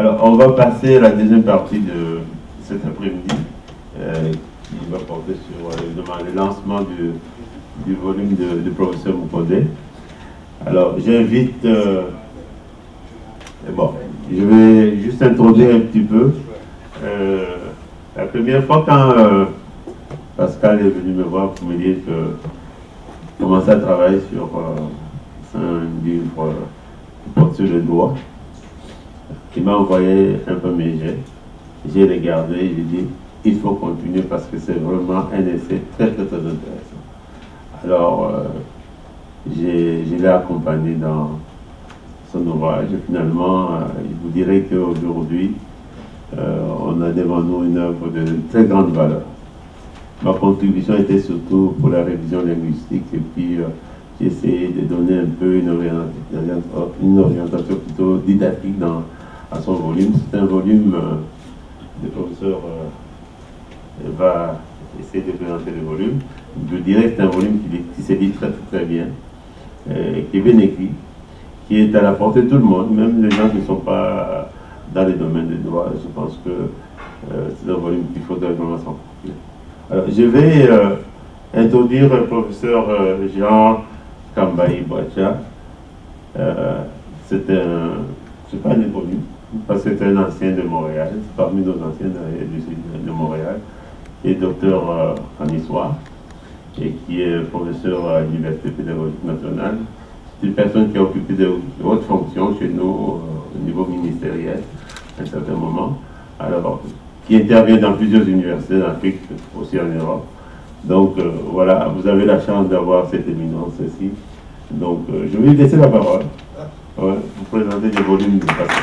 Alors, on va passer à la deuxième partie de cet après-midi, qui va porter sur le lancement du volume du professeur Mukonde. Alors, j'invite... bon, je vais juste introduire un petit peu. La première fois, quand Pascal est venu me voir pour me dire que commençait à travailler sur un livre qui porte sur le droit, il m'a envoyé un peu mes jets. J'ai regardé et j'ai dit il faut continuer parce que c'est vraiment un essai très intéressant. Alors, je l'ai accompagné dans son ouvrage. Finalement, je vous dirais qu'aujourd'hui, on a devant nous une œuvre de très grande valeur. Ma contribution était surtout pour la révision linguistique et puis j'ai essayé de donner un peu une orientation plutôt didactique à son volume. C'est un volume, le professeur va essayer de présenter le volume. Je dirais que c'est un volume qui se lit très bien, qui est bien écrit, qui est à la portée de tout le monde, même les gens qui ne sont pas dans les domaines du droit. Je pense que c'est un volume qu'il faudrait vraiment s'en procurer. Alors, je vais introduire le professeur Jean Kambayi Boacha. C'est pas un inconnu, parce que c'est un ancien de Montréal, c'est parmi nos anciens de Montréal, et docteur en histoire, et qui est professeur à l'Université pédagogique nationale. C'est une personne qui a occupé de hautes fonctions chez nous au niveau ministériel à un certain moment. Alors, qui intervient dans plusieurs universités d'Afrique, aussi en Europe. Donc voilà, vous avez la chance d'avoir cette éminence ici. Donc je vais lui laisser la parole. Ouais, vous présenter les volumes du passé.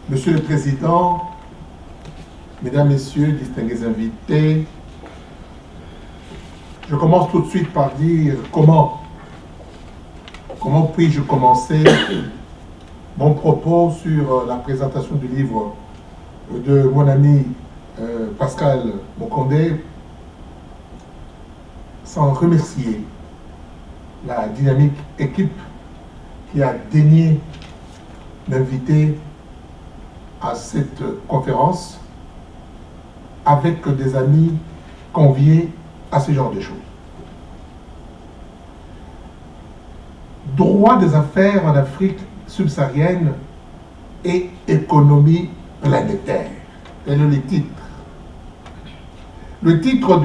Monsieur le Président, Mesdames, Messieurs, distingués invités, je commence tout de suite par dire comment puis-je commencer mon propos sur la présentation du livre de mon ami Pascal Mukonde sans remercier la dynamique équipe qui a daigné m'inviter à cette conférence avec des amis conviés à ce genre de choses. Droit des affaires en Afrique subsaharienne et économie planétaire. Tel est le titre. Le titre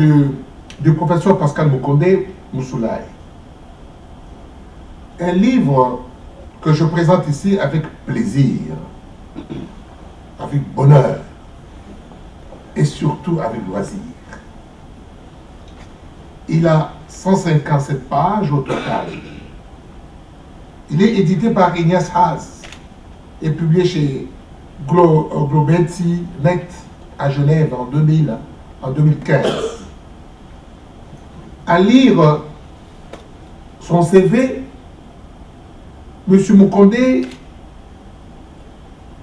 du professeur Pascal Mukonde Moussoulaye. Un livre que je présente ici avec plaisir, avec bonheur et surtout avec loisir. Il a 157 pages au total. Il est édité par Ignace Haas et publié chez Globetti Net à Genève en 2015. À lire son CV, M. Mukonde,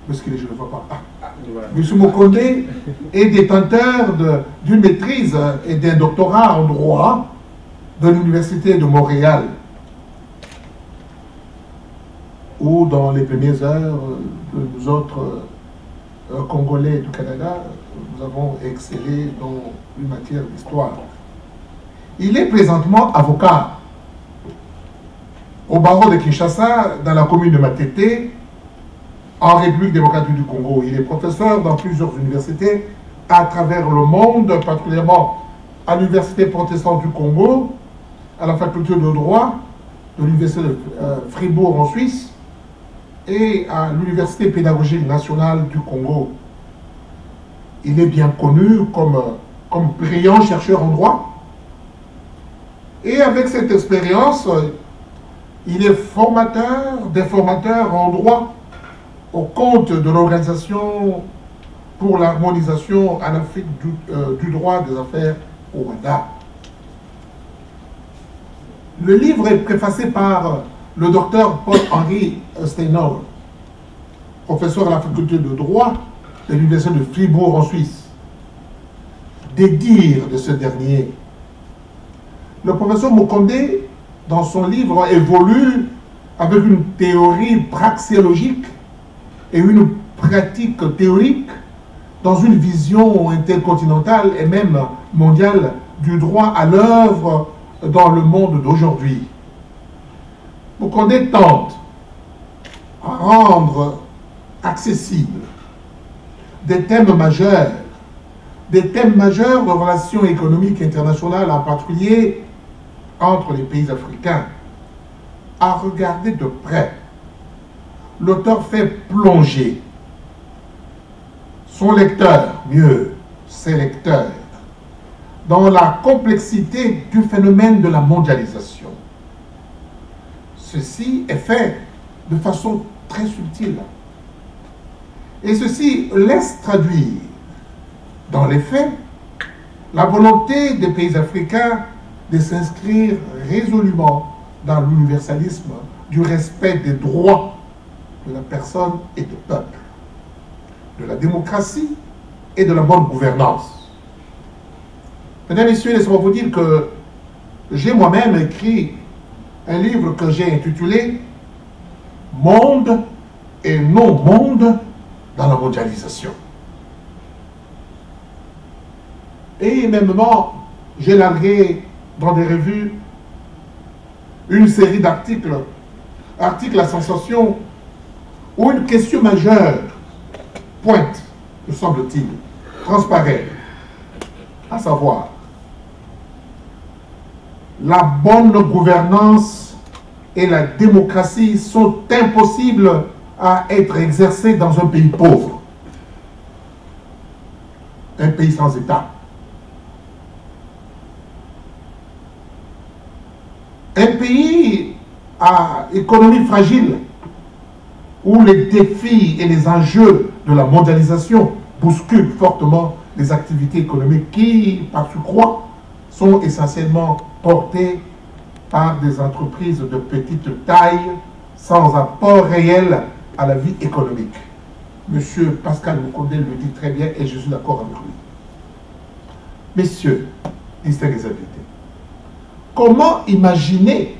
parce que je ne vois pas. M. Mukonde est détenteur d'une maîtrise et d'un doctorat en droit de l'Université de Montréal, où dans les premières heures de nous autres Congolais du Canada, nous avons excellé dans une matière d'histoire. Il est présentement avocat au barreau de Kinshasa, dans la commune de Matete, en République démocratique du Congo. Il est professeur dans plusieurs universités à travers le monde, particulièrement à l'Université protestante du Congo, à la faculté de droit de l'Université de Fribourg en Suisse et à l'Université pédagogique nationale du Congo. Il est bien connu comme brillant chercheur en droit. Et avec cette expérience, il est des formateurs en droit au compte de l'Organisation pour l'harmonisation en Afrique du droit des affaires au Rwanda. Le livre est préfacé par le docteur Paul-Henri Steinor, professeur à la faculté de droit de l'Université de Fribourg en Suisse. Des dires de ce dernier. Le professeur Mukonde, dans son livre, évolue avec une théorie praxéologique et une pratique théorique dans une vision intercontinentale et même mondiale du droit à l'œuvre dans le monde d'aujourd'hui. Bokondé tente à rendre accessibles des thèmes majeurs de relations économiques internationales, en particulier entre les pays africains. À regarder de près, l'auteur fait plonger son lecteur, mieux, ses lecteurs, dans la complexité du phénomène de la mondialisation. Ceci est fait de façon très subtile. Et ceci laisse traduire, dans les faits, la volonté des pays africains de s'inscrire résolument dans l'universalisme du respect des droits de la personne et du peuple, de la démocratie et de la bonne gouvernance. Mesdames et messieurs, laissez-moi vous dire que j'ai moi-même écrit un livre que j'ai intitulé « Monde et non-monde dans la mondialisation ». Et mêmement, j'ai largué dans des revues une série d'articles à sensation, où une question majeure pointe, me semble-t-il, transparaît, à savoir la bonne gouvernance et la démocratie sont impossibles à être exercées dans un pays pauvre, un pays sans État. Un pays à économie fragile, où les défis et les enjeux de la mondialisation bousculent fortement les activités économiques qui, par surcroît, sont essentiellement portées par des entreprises de petite taille, sans apport réel à la vie économique. Monsieur Pascal Bokondé le dit très bien et je suis d'accord avec lui. Messieurs, distingués invités, comment imaginer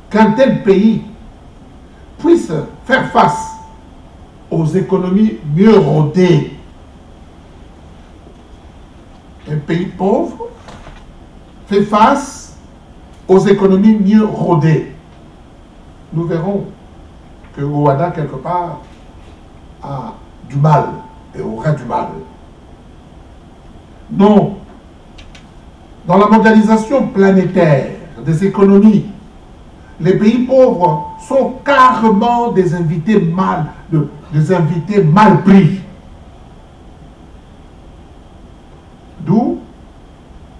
qu'un tel pays puisse faire face aux économies mieux rodées? Un pays pauvre fait face aux économies mieux rodées. Nous verrons que Rwanda, quelque part, a du mal et aura du mal. Non. Dans la mondialisation planétaire des économies, les pays pauvres sont carrément des invités mal pris. D'où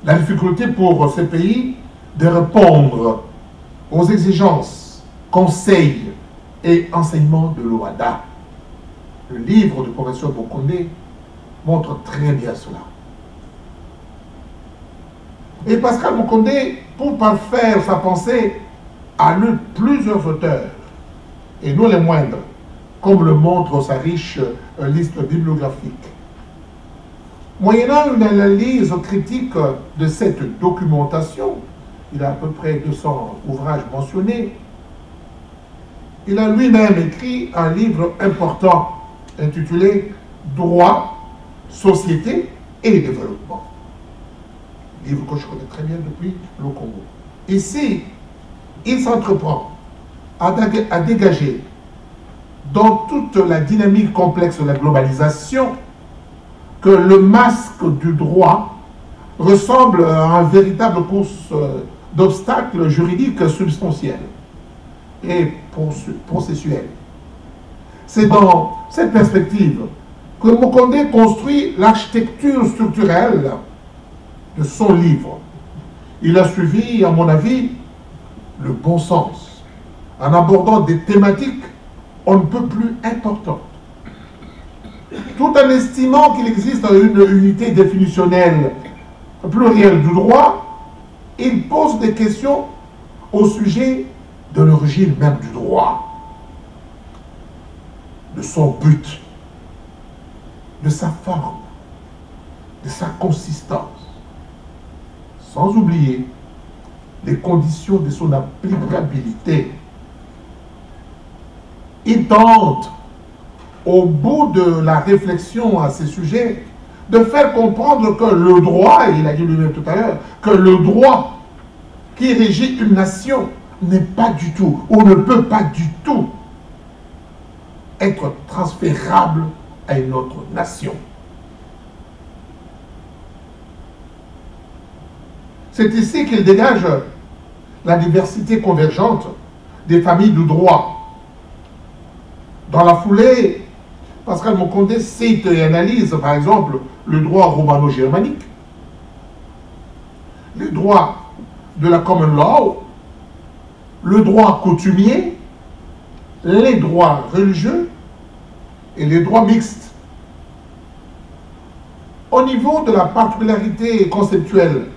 la difficulté pour ces pays de répondre aux exigences, conseils et enseignements de l'OADA. Le livre du professeur Bokondé montre très bien cela. Et Pascal Bokondé, pour parfaire sa pensée, a lu plusieurs auteurs, et non les moindres, comme le montre sa riche liste bibliographique. Moyennant une analyse critique de cette documentation, il a à peu près 200 ouvrages mentionnés, il a lui-même écrit un livre important intitulé « Droit, société et développement ». Livre que je connais très bien depuis le Congo. Ici, il s'entreprend à dégager dans toute la dynamique complexe de la globalisation que le masque du droit ressemble à un véritable course d'obstacles juridiques substantiels et processuels. C'est dans cette perspective que Bokondé construit l'architecture structurelle de son livre. Il a suivi, à mon avis, le bon sens, en abordant des thématiques on ne peut plus importantes, tout en estimant qu'il existe une unité définitionnelle plurielle du droit. Il pose des questions au sujet de l'origine même du droit, de son but, de sa forme, de sa consistance, sans oublier les conditions de son applicabilité. Il tente au bout de la réflexion à ces sujets, de faire comprendre que le droit, et il a dit lui-même tout à l'heure, que le droit qui régit une nation n'est pas du tout, ou ne peut pas du tout, être transférable à une autre nation. C'est ici qu'il dégage la diversité convergente des familles du droit. Dans la foulée, Pascal Mokondé cite et analyse, par exemple, le droit romano-germanique, le droit de la common law, le droit coutumier, les droits religieux et les droits mixtes. Au niveau de la particularité conceptuelle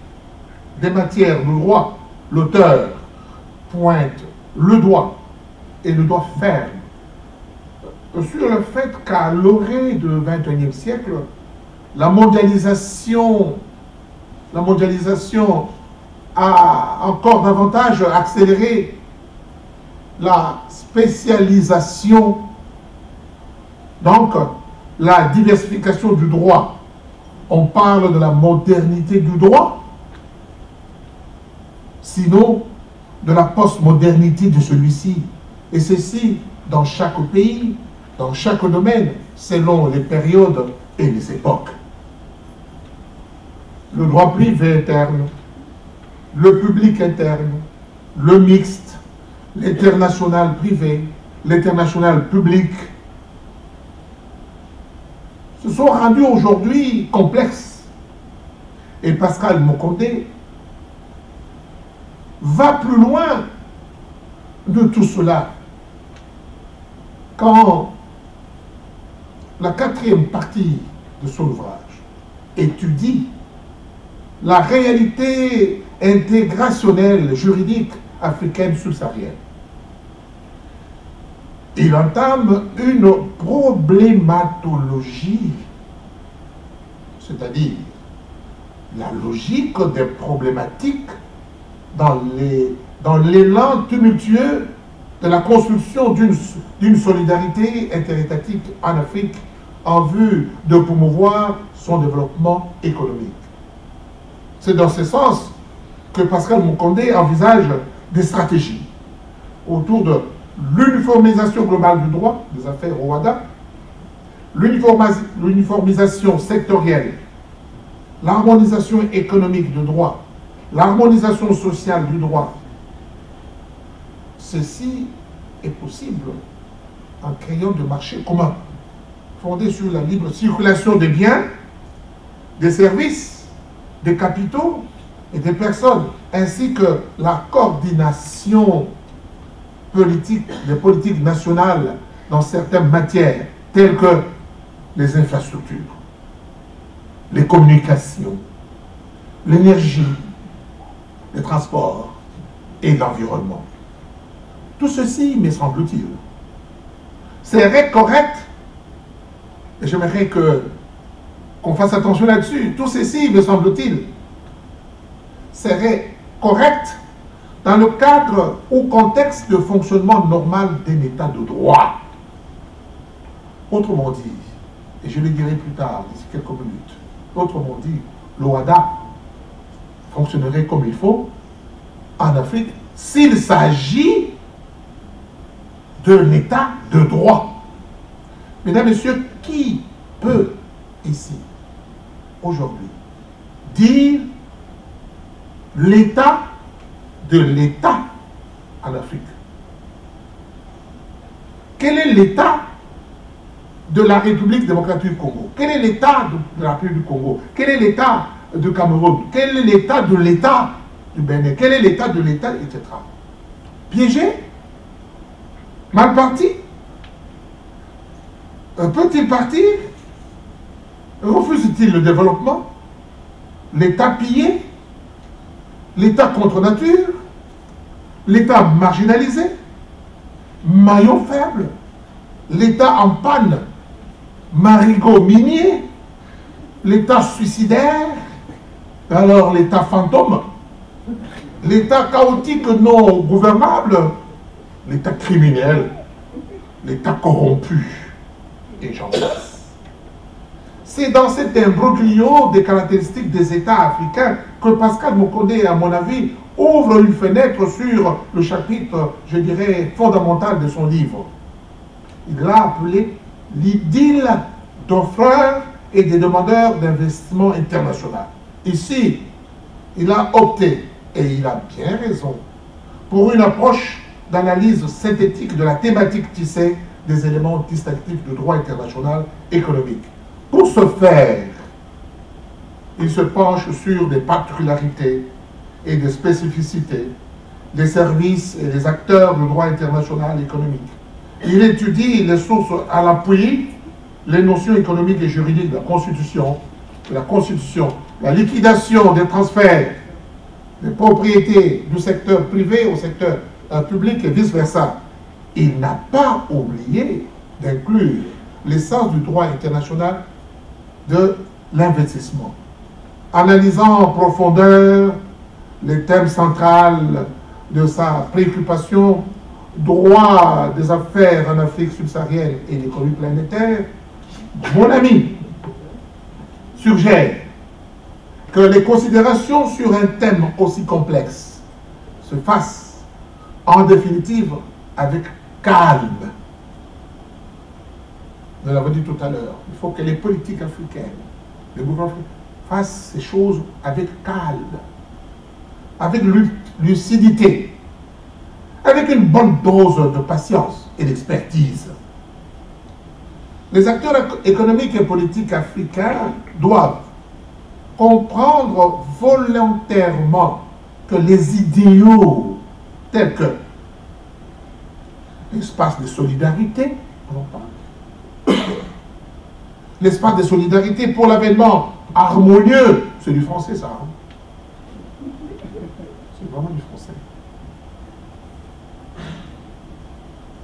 des matières de droit, l'auteur pointe le doigt et le doigt ferme sur le fait qu'à l'orée du XXIe siècle, la mondialisation a encore davantage accéléré la spécialisation, donc la diversification du droit. On parle de la modernité du droit, sinon de la postmodernité de celui-ci. Et ceci dans chaque pays, dans chaque domaine, selon les périodes et les époques. Le droit privé interne, le public interne, le mixte, l'international privé, l'international public, se sont rendus aujourd'hui complexes. Et Pascal Mokondé va plus loin de tout cela quand la quatrième partie de son ouvrage étudie la réalité intégrationnelle juridique africaine subsaharienne. Il entame une problématologie, c'est-à-dire la logique des problématiques dans l'élan tumultueux de la construction d'une solidarité interétatique en Afrique en vue de promouvoir son développement économique. C'est dans ce sens que Pascal Mokondé envisage des stratégies autour de l'uniformisation globale du droit des affaires au WADA, l'uniformisation sectorielle, l'harmonisation économique du droit, l'harmonisation sociale du droit. Ceci est possible en créant des marchés communs fondés sur la libre circulation des biens, des services, des capitaux et des personnes, ainsi que la coordination politique, des politiques nationales dans certaines matières, telles que les infrastructures, les communications, l'énergie, les transports et l'environnement. Tout ceci, me semble-t-il, serait correct, et j'aimerais qu'on fasse attention là-dessus, tout ceci, me semble-t-il, serait correct dans le cadre ou contexte de fonctionnement normal d'un état de droit. Autrement dit, et je le dirai plus tard, d'ici quelques minutes, autrement dit, l'OADA fonctionnerait comme il faut en Afrique s'il s'agit de l'état de droit. Mesdames, Messieurs, qui peut ici, aujourd'hui, dire l'état de l'État en Afrique? Quel est l'état de la République démocratique du Congo? Quel est l'état de la République du Congo? Quel est l'état du Cameroun? Quel est l'état de l'État du Bénin? Quel est l'état de l'État, etc. Piégé? Mal parti? Peut-il partir? Refuse-t-il le développement? L'État pillé? L'État contre nature? L'État marginalisé? Maillon faible? L'État en panne? Marigot minier? L'État suicidaire? Alors l'État fantôme? L'État chaotique non gouvernable? L'État criminel? L'État corrompu? et j'en passe. C'est dans cet imbroglio des caractéristiques des États africains que Pascal Mokondé, à mon avis, ouvre une fenêtre sur le chapitre, je dirais, fondamental de son livre. Il l'a appelé l'idylle d'offreurs et des demandeurs d'investissement international. Ici, il a opté, et il a bien raison, pour une approche d'analyse synthétique de la thématique tissée des éléments distinctifs du droit international économique. Pour ce faire, il se penche sur des particularités et des spécificités des services et des acteurs du droit international économique. Il étudie les sources à l'appui, les notions économiques et juridiques de la Constitution, la liquidation des transferts des propriétés du secteur privé au secteur public et vice-versa. Il n'a pas oublié d'inclure l'essence du droit international de l'investissement, analysant en profondeur les thèmes centrales de sa préoccupation, droit des affaires en Afrique subsaharienne et l'économie planétaire. Mon ami suggère que les considérations sur un thème aussi complexe se fassent en définitive avec calme. Nous l'avons dit tout à l'heure, il faut que les politiques africaines, les gouvernements africains, fassent ces choses avec calme, avec lucidité, avec une bonne dose de patience et d'expertise. Les acteurs économiques et politiques africains doivent comprendre volontairement que les idéaux tels que l'espace de solidarité, l'espace de solidarité pour l'avènement harmonieux, c'est du français ça, hein? C'est vraiment du français.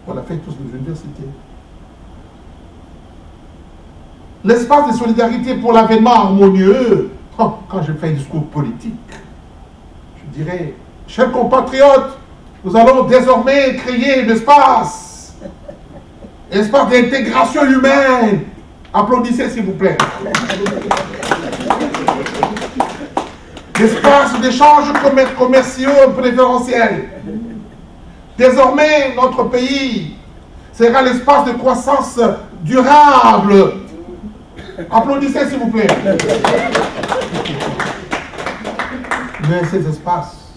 On l'a fait tous les universités. L'espace de solidarité pour l'avènement harmonieux, quand je fais un discours politique, je dirais, chers compatriotes, nous allons désormais créer l'espace d'intégration humaine. Applaudissez s'il vous plaît. L'espace d'échanges commerciaux préférentiels. Désormais, notre pays sera l'espace de croissance durable. Applaudissez s'il vous plaît. Mais ces espaces,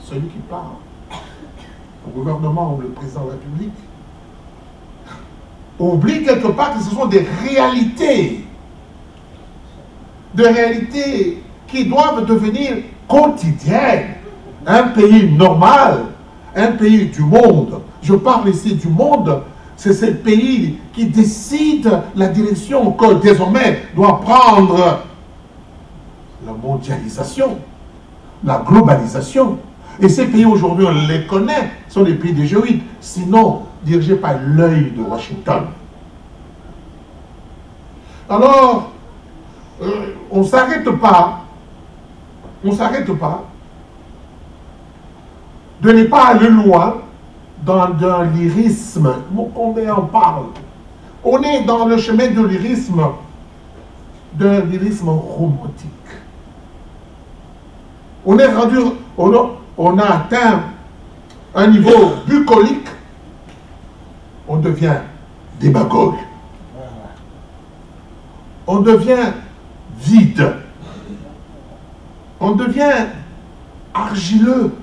celui qui parle, le gouvernement ou le président de la République, oublie quelque part que ce sont des réalités qui doivent devenir quotidiennes. Un pays normal, un pays du monde, je parle ici du monde, c'est ce pays qui décide la direction que désormais doit prendre la mondialisation, la globalisation. Et ces pays aujourd'hui, on les connaît, sont les pays des G8, sinon dirigés par l'œil de Washington. Alors, on ne s'arrête pas de ne pas aller loin dans un lyrisme. Combien on parle? On est dans le chemin de lyrisme, d'un lyrisme romantique. On est rendu, on a atteint un niveau bucolique, on devient démagogue. On devient vide. On devient argileux,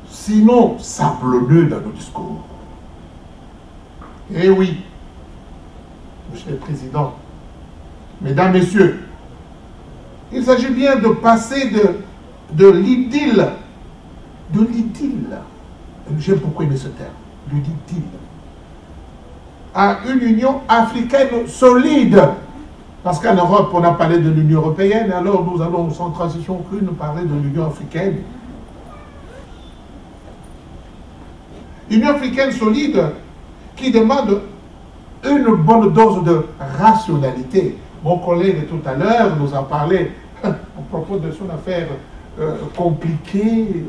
sinon sablonneux dans nos discours. Eh oui, Monsieur le Président, Mesdames, Messieurs, il s'agit bien de passer de l'idylle, j'aime beaucoup aimer ce terme, de l'idylle, à une Union africaine solide. Parce qu'en Europe, on a parlé de l'Union européenne, alors nous allons, sans transition aucune, parler de l'Union africaine. Union africaine solide qui demande une bonne dose de rationalité. Mon collègue tout à l'heure nous a parlé à propos de son affaire compliquée,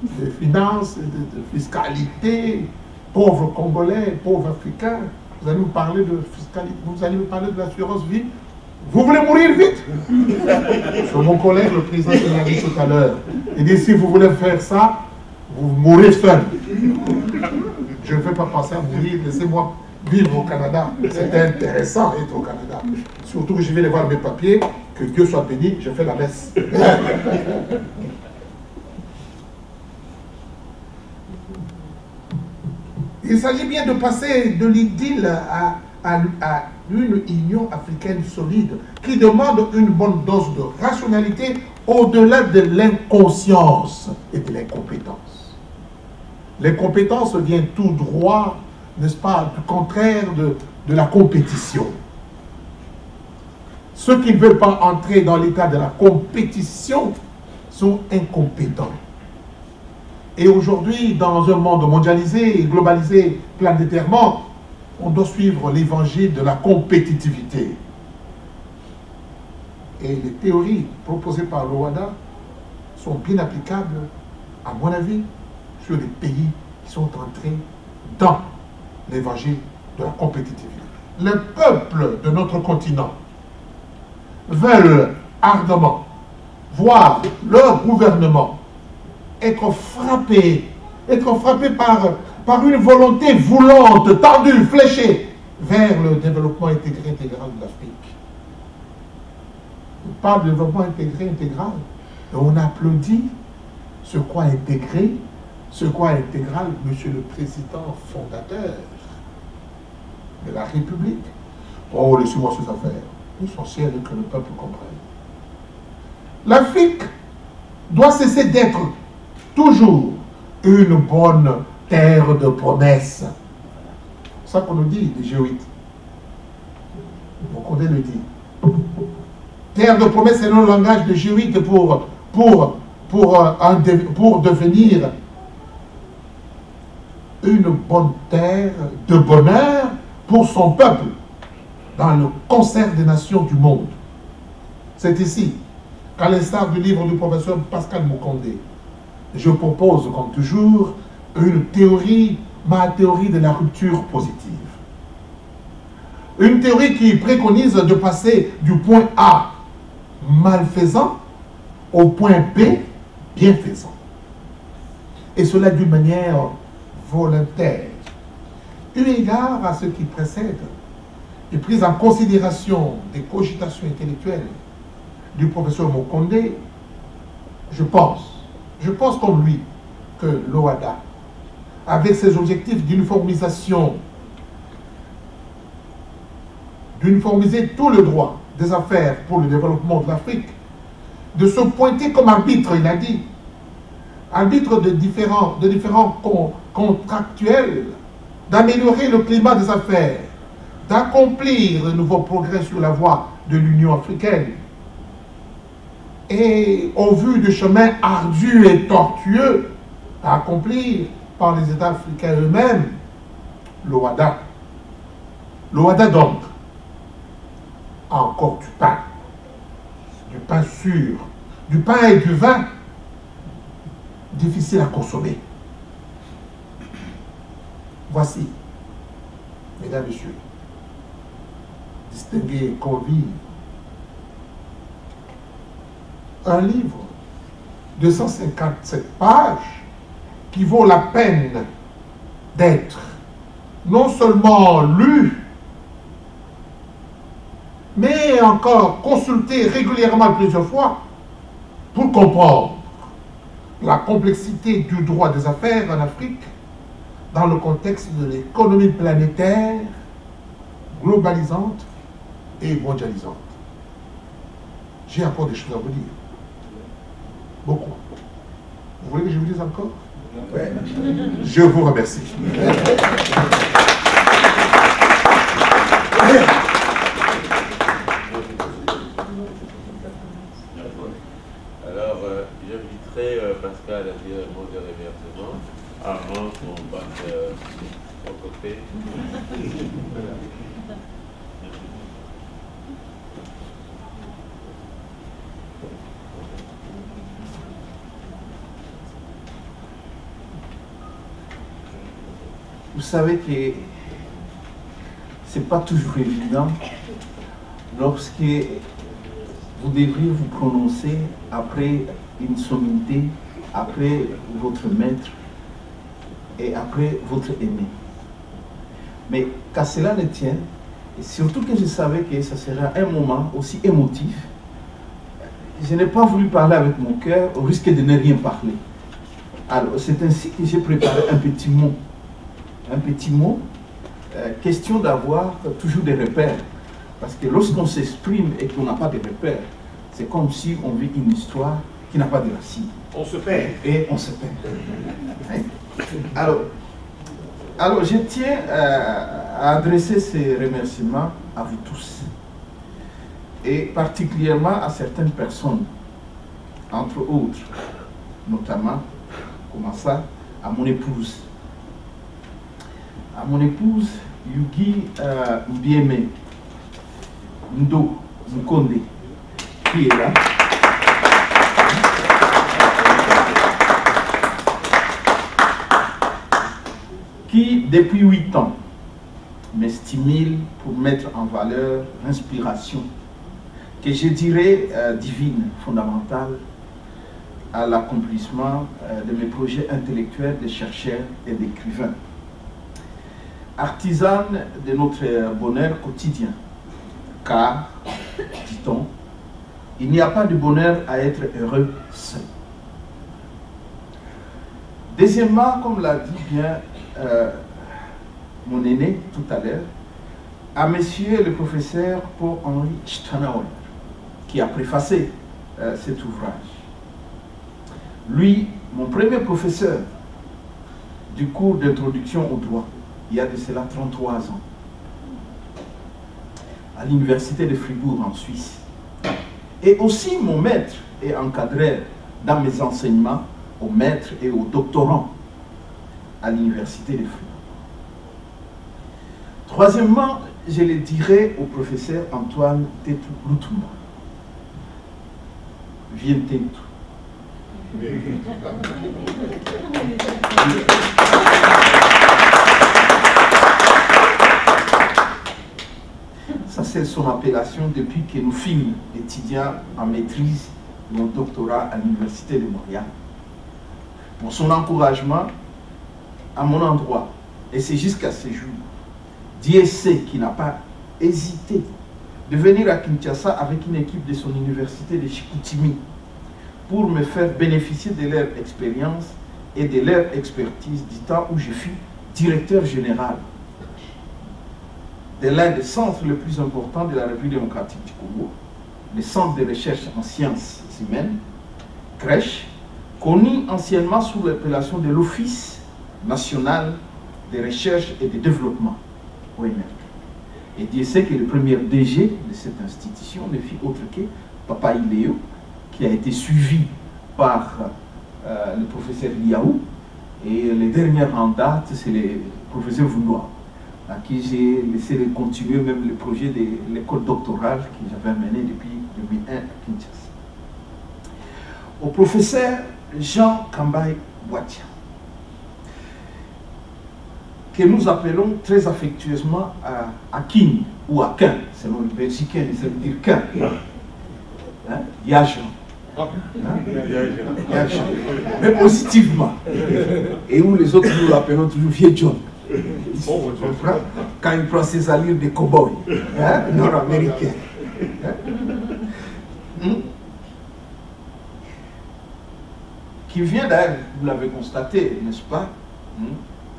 de finances, de fiscalité, pauvres Congolais, pauvres Africains. Vous allez me parler de fiscalité, vous allez me parler de l'assurance vie. Vous voulez mourir vite? C'est mon collègue, le président, qui m'a dit tout à l'heure. Il dit, si vous voulez faire ça, vous mourrez seul. Je ne vais pas penser à mourir, laissez-moi vivre au Canada. C'est intéressant d'être au Canada. Surtout que je vais aller voir mes papiers, que Dieu soit béni, je fais la messe. Il s'agit bien de passer de l'idylle à une union africaine solide qui demande une bonne dose de rationalité au-delà de l'inconscience et de l'incompétence. L'incompétence vient tout droit, n'est-ce pas, du contraire de la compétition. Ceux qui ne veulent pas entrer dans l'état de la compétition sont incompétents. Et aujourd'hui, dans un monde mondialisé et globalisé planétairement, on doit suivre l'évangile de la compétitivité. Et les théories proposées par l'OADA sont bien applicables, à mon avis, sur les pays qui sont entrés dans l'évangile de la compétitivité. Les peuples de notre continent veulent ardemment voir leur gouvernement être frappé par une volonté voulante, tendue, fléchée vers le développement intégré intégral de l'Afrique. On parle de développement intégré intégral et on applaudit ce quoi intégré, ce quoi intégral, monsieur le président fondateur de la République. Oh, laissez-moi ces affaires. L'essentiel est que le peuple comprenne. L'Afrique doit cesser d'être toujours une bonne terre de promesses. C'est ça qu'on nous dit, les géoïdes. Donc on le dit. Terre de promesses, c'est le langage de géoïdes pour devenir une bonne terre de bonheur pour son peuple dans le concert des nations du monde. C'est ici qu'à l'instar du livre du professeur Pascal Mokondé, je propose, comme toujours, une théorie, ma théorie de la rupture positive. Une théorie qui préconise de passer du point A, malfaisant, au point B, bienfaisant. Et cela d'une manière volontaire. Eu égard à ce qui précède, et prise en considération des cogitations intellectuelles du professeur Mokondé, je pense comme lui que l'OADA, avec ses objectifs d'uniformisation, d'uniformiser tout le droit des affaires pour le développement de l'Afrique, de se pointer comme arbitre, il a dit, arbitre de différents contractuels, d'améliorer le climat des affaires, d'accomplir de nouveaux progrès sur la voie de l'Union africaine. Et au vu du chemin ardu et tortueux à accomplir par les États africains eux-mêmes, l'OADA donc, a encore du pain sûr, du pain et du vin difficile à consommer. Voici, mesdames, messieurs, distingués convives, un livre de 157 pages qui vaut la peine d'être non seulement lu, mais encore consulté régulièrement plusieurs fois pour comprendre la complexité du droit des affaires en Afrique dans le contexte de l'économie planétaire, globalisante et mondialisante. J'ai encore des choses à vous dire. Beaucoup. Vous voulez que je vous dise encore? Ouais. Je vous remercie. Alors, j'inviterai Pascal à dire un mot de remerciement avant qu'on passe au côté. Vous savez que ce n'est pas toujours évident lorsque vous devriez vous prononcer après une sommité, après votre maître et après votre aîné. Mais qu'à cela ne tienne, et surtout que je savais que ça serait un moment aussi émotif, je n'ai pas voulu parler avec mon cœur au risque de ne rien parler. Alors c'est ainsi que j'ai préparé un petit mot. Un petit mot, question d'avoir toujours des repères. Parce que lorsqu'on s'exprime et qu'on n'a pas de repères, c'est comme si on vit une histoire qui n'a pas de racines. On se perd. Et on se perd. Hein? Alors, je tiens à adresser ces remerciements à vous tous. Et particulièrement à certaines personnes, entre autres, notamment, comment ça, à mon épouse. À mon épouse, Yugi Mbieme Ndo Mukonde, qui est là. Qui, depuis 8 ans, me stimule pour mettre en valeur l'inspiration, que je dirais divine, fondamentale, à l'accomplissement de mes projets intellectuels de chercheurs et d'écrivains. Artisane de notre bonheur quotidien, car, dit-on, il n'y a pas de bonheur à être heureux seul. Deuxièmement, comme l'a dit bien mon aîné tout à l'heure, à monsieur le professeur Paul-Henri Steinauer, qui a préfacé cet ouvrage. Lui, mon premier professeur du cours d'introduction au droit, il y a de cela 33 ans, à l'université de Fribourg en Suisse. Et aussi mon maître et encadreur dans mes enseignements aux maîtres et aux doctorants à l'université de Fribourg. Troisièmement, je le dirai au professeur Antoine Tetu Lutumba. Viens Tetu. Ça, c'est son appellation depuis que nous fûmes étudiants en maîtrise de mon doctorat à l'Université de Montréal. Pour son encouragement à mon endroit, et c'est jusqu'à ce jour, Dieu sait qu'il n'a pas hésité de venir à Kinshasa avec une équipe de son université de Chicoutimi pour me faire bénéficier de leur expérience et de leur expertise du temps où je fus directeur général de l'un des centres les plus importants de la République démocratique du Congo, le Centre de recherche en sciences humaines, crèche, connu anciennement sous l'appellation de l'Office national de recherche et de développement, ONR. Et Dieu sait que le premier DG de cette institution ne fut autre que Papa Iléo, qui a été suivi par le professeur Liaou, et le dernier en date, c'est le professeur Voulois, à qui j'ai laissé continuer même le projet de l'école doctorale que j'avais mené depuis 2001 à Kinshasa. Au professeur Jean Kambay Boatia, que nous appelons très affectueusement à Kin ou à Quin, selon le Belgicain, ça veut dire Quin. Hein? Yajan. Hein? Yajan. Mais positivement. Et où les autres nous l'appelons toujours Vieux John. Quand il prend ses allures de cow-boy, hein? Nord-américain. Hein? Qui vient d'ailleurs, vous l'avez constaté, n'est-ce pas?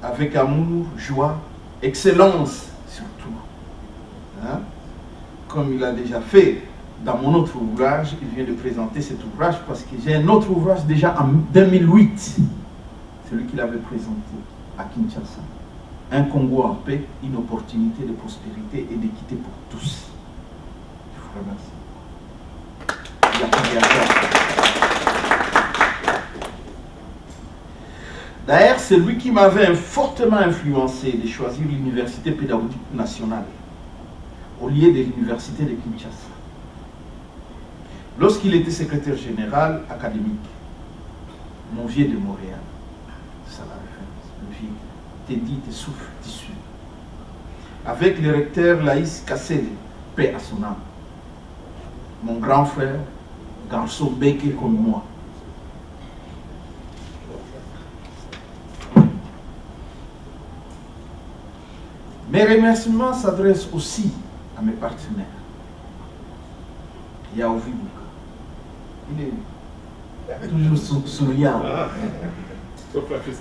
Avec amour, joie, excellence surtout. Hein? Comme il a déjà fait dans mon autre ouvrage, il vient de présenter cet ouvrage parce que j'ai un autre ouvrage déjà en 2008, celui qu'il avait présenté à Kinshasa. Un Congo en paix, une opportunité de prospérité et d'équité pour tous. Je vous remercie. Il y a pas de D'ailleurs, c'est lui qui m'avait fortement influencé de choisir l'Université pédagogique nationale au lieu de l'Université de Kinshasa. Lorsqu'il était secrétaire général académique, mon vieux de Montréal, ça la référence, le vieux, t'es dit, t'es souffle, t'es sûr. avec le recteur Laïs Kassel, paix à son âme. Mon grand frère, garçon béqué comme moi. Mes remerciements s'adressent aussi à mes partenaires. Yaovi Bouka. Il est toujours souriant.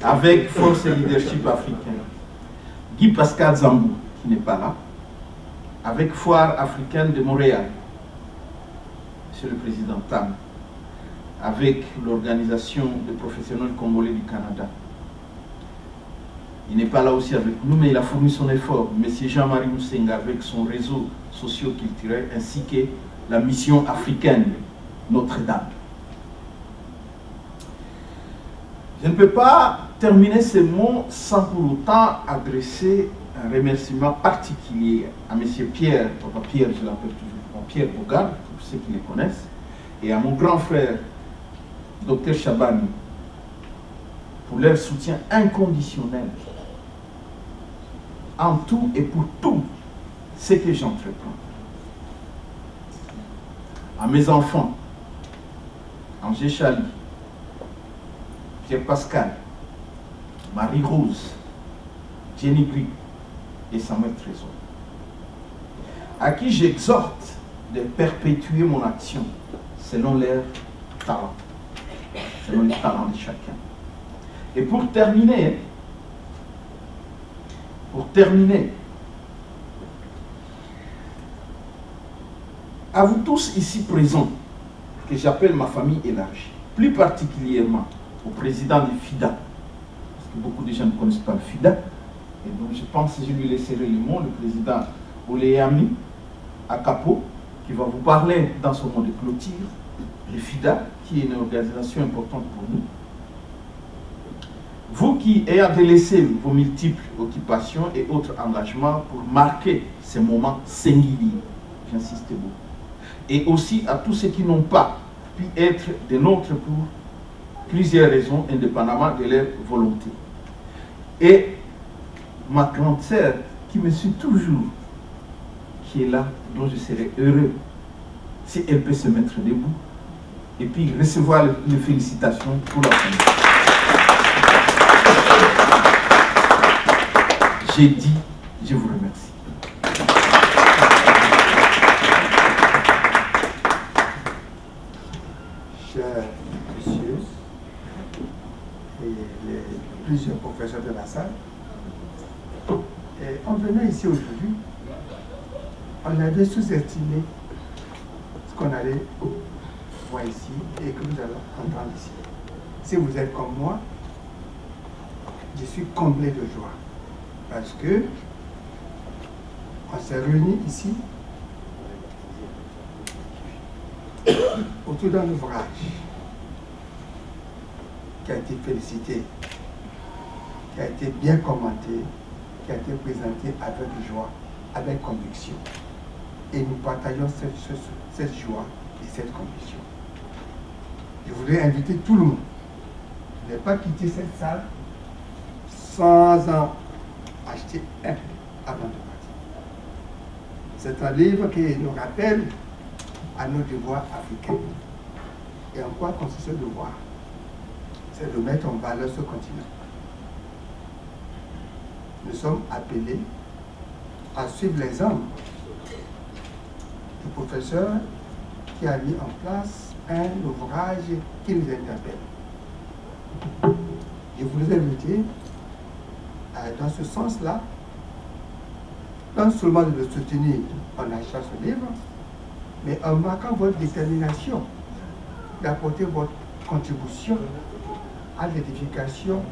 Avec Force et Leadership africain. Guy Pascal Zambou, qui n'est pas là. Avec Foire africaine de Montréal. Monsieur le Président Tam. Avec l'Organisation des professionnels congolais du Canada. Il n'est pas là aussi avec nous, mais il a fourni son effort. Monsieur Jean-Marie Moussenga avec son réseau socio-culturel, ainsi que la mission africaine Notre-Dame. Je ne peux pas terminer ces mots sans pour autant adresser un remerciement particulier à M. Pierre, Papa Pierre, je l'appelle toujours Pierre Bogarde, pour ceux qui les connaissent, et à mon grand frère, Dr Chabani, pour leur soutien inconditionnel en tout et pour tout ce que j'entreprends. À mes enfants, Angé Chali, Pierre Pascal, Marie-Rose, Jenny Gris et Samuel Trésor, à qui j'exhorte de perpétuer mon action selon leurs talents, selon les talents de chacun. Et pour terminer, à vous tous ici présents, que j'appelle ma famille élargie, plus particulièrement au président du FIDA, parce que beaucoup de gens ne connaissent pas le FIDA, et donc je pense que je lui laisserai le mot, le président Oléami Akapo, qui va vous parler dans son mot de clôture, le FIDA, qui est une organisation importante pour nous. Vous qui ayez délaissé vos multiples occupations et autres engagements pour marquer ces moments singuliers, j'insiste beaucoup, et aussi à tous ceux qui n'ont pas pu être des nôtres pour plusieurs raisons, indépendamment de leur volonté. Et ma grande sœur, qui me suit toujours, qui est là, dont je serai heureux si elle peut se mettre debout, et puis recevoir les félicitations pour la famille. J'ai dit, je vous remercie. Chers messieurs et les plusieurs professeurs de la salle, et en venant ici aujourd'hui, on avait sous-estimé ce qu'on allait voir ici et que nous allons entendre ici. Si vous êtes comme moi, je suis comblé de joie parce que on s'est réunis ici autour d'un ouvrage qui a été félicité, qui a été bien commenté, qui a été présenté avec joie, avec conviction. Et nous partageons cette joie et cette conviction. Je voudrais inviter tout le monde. Je n'ai pas quitté cette salle sans en acheter un avant de partir. C'est un livre qui nous rappelle à nos devoirs africains. Et en quoi consiste ce devoir? C'est de mettre en valeur ce continent. Nous sommes appelés à suivre l'exemple du professeur qui a mis en place un ouvrage qui nous interpelle. Je voulais inviter dans ce sens-là, non seulement de le soutenir en achetant ce livre, mais en marquant votre détermination d'apporter votre contribution à l'édification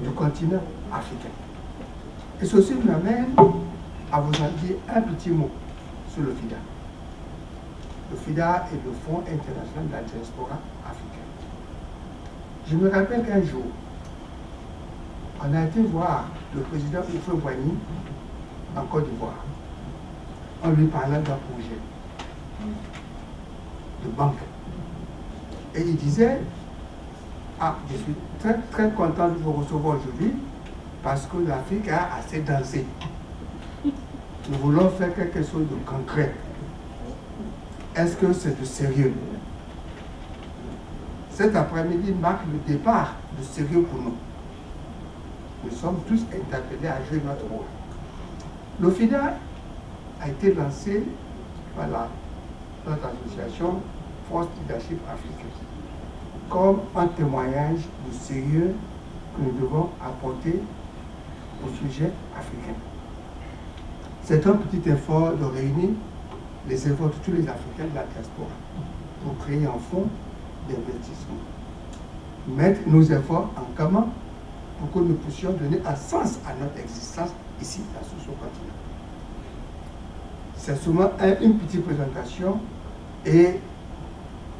du continent africain. Et ceci nous amène à vous en dire un petit mot sur le FIDA. Le FIDA est le Fonds international de la diaspora africaine. Je me rappelle qu'un jour, on a été voir le président Houphouët-Boigny en Côte d'Ivoire, en lui parlant d'un projet de banque. Et il disait, ah, je suis très très content de vous recevoir aujourd'hui parce que l'Afrique a assez dansé. Nous voulons faire quelque chose de concret. Est-ce que c'est de sérieux? Cet après-midi marque le départ de sérieux pour nous. Nous sommes tous interpellés à jouer notre rôle. L'OFIDA a été lancé par notre association Force Leadership Africaine comme un témoignage du sérieux que nous devons apporter au sujet africain. C'est un petit effort de réunir les efforts de tous les Africains de la diaspora pour créer un fonds d'investissement. Mettre nos efforts en commun pour que nous puissions donner un sens à notre existence ici, sur ce continent. C'est souvent une petite présentation et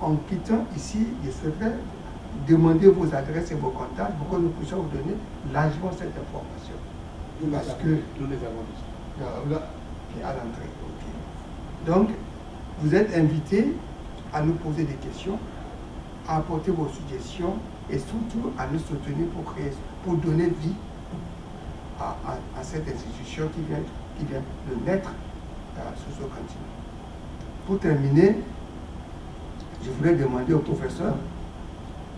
en quittant ici, je souhaiterais demander vos adresses et vos contacts pour que nous puissions vous donner largement cette information. Parce que nous les avons déjà. À l'entrée. Okay. Donc, vous êtes invités à nous poser des questions, à apporter vos suggestions et surtout à nous soutenir pour donner vie à cette institution qui vient de naître sur ce continent. Pour terminer, je voulais demander au professeur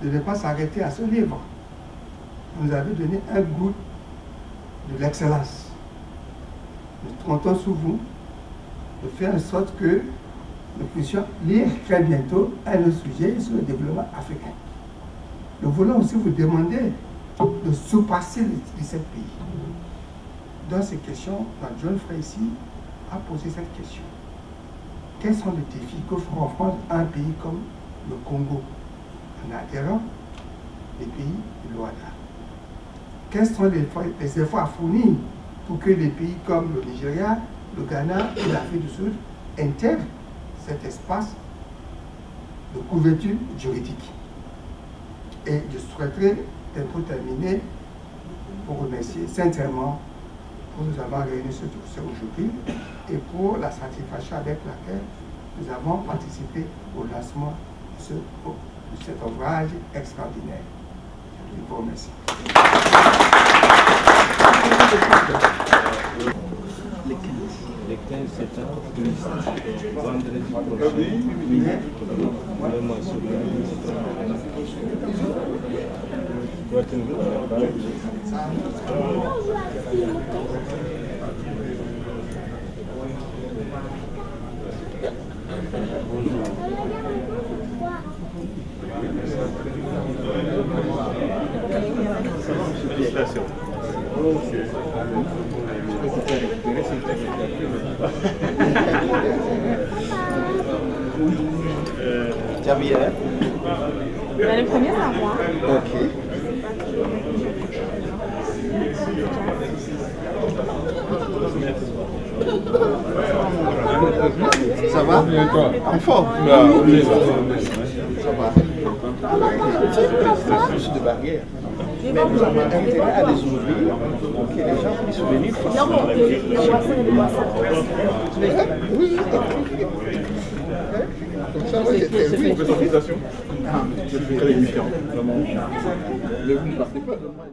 de ne pas s'arrêter à ce livre. Vous nous avez donné un goût de l'excellence. Nous comptons sur vous de faire en sorte que nous puissions lire très bientôt un autre sujet sur le développement africain. Nous voulons aussi vous demander de surpasser les 17 pays. Dans ces questions, John Frey ici a posé cette question. Quels sont les défis que rencontre un pays comme le Congo en adhérant les pays de l'OADA? Quels sont les efforts à fournir pour que les pays comme le Nigeria, le Ghana et l'Afrique du Sud intègrent cet espace de couverture juridique? Et je souhaiterais, pour terminer, pour remercier sincèrement pour nous avoir réunis aujourd'hui et pour la satisfaction avec laquelle nous avons participé au lancement de cet ouvrage extraordinaire. Je vous remercie. Les 15 c'est vendredi prochain, vraiment sur Javier. Le premier, c'est à moi. Ok. Ça va? En forme? Ça va. C'est plus de barrières. Mais vous avez intérêt à les ouvrir pour que les gens puissent venir facilement. Oui. Comme ça, oui. C'est très différent. Vraiment. Ne vous partez pas de moi.